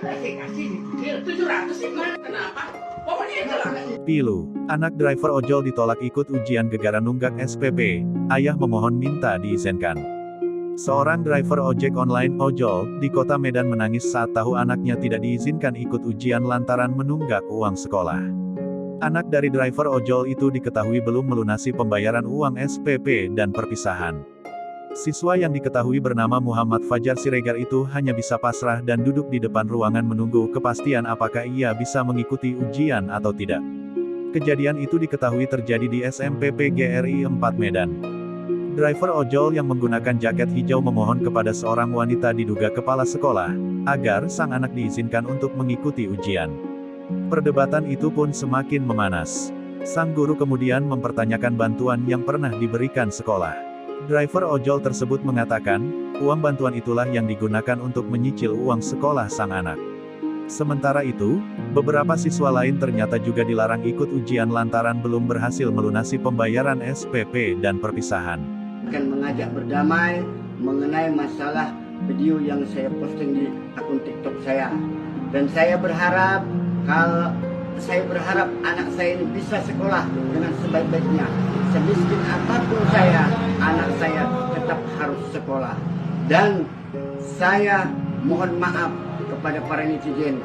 kasih dicicil 700 sih man. Kenapa? Pokoknya itu lah. Pilu, anak driver ojol ditolak ikut ujian gegara nunggak SPP, ayah memohon minta diizinkan. Seorang driver ojek online ojol di kota Medan menangis saat tahu anaknya tidak diizinkan ikut ujian lantaran menunggak uang sekolah. Anak dari driver ojol itu diketahui belum melunasi pembayaran uang SPP dan perpisahan. Siswa yang diketahui bernama Muhammad Fajar Siregar itu hanya bisa pasrah dan duduk di depan ruangan menunggu kepastian apakah ia bisa mengikuti ujian atau tidak. Kejadian itu diketahui terjadi di SMP PGRI 4 Medan. Driver ojol yang menggunakan jaket hijau memohon kepada seorang wanita diduga kepala sekolah, agar sang anak diizinkan untuk mengikuti ujian. Perdebatan itu pun semakin memanas. Sang guru kemudian mempertanyakan bantuan yang pernah diberikan sekolah. Driver ojol tersebut mengatakan, uang bantuan itulah yang digunakan untuk menyicil uang sekolah sang anak. Sementara itu, beberapa siswa lain ternyata juga dilarang ikut ujian lantaran belum berhasil melunasi pembayaran SPP dan perpisahan. Akan mengajak berdamai mengenai masalah video yang saya posting di akun TikTok saya. Dan saya berharap anak saya ini bisa sekolah dengan sebaik-baiknya. Semiskin apapun saya, anak saya tetap harus sekolah. Dan saya mohon maaf kepada para netizen.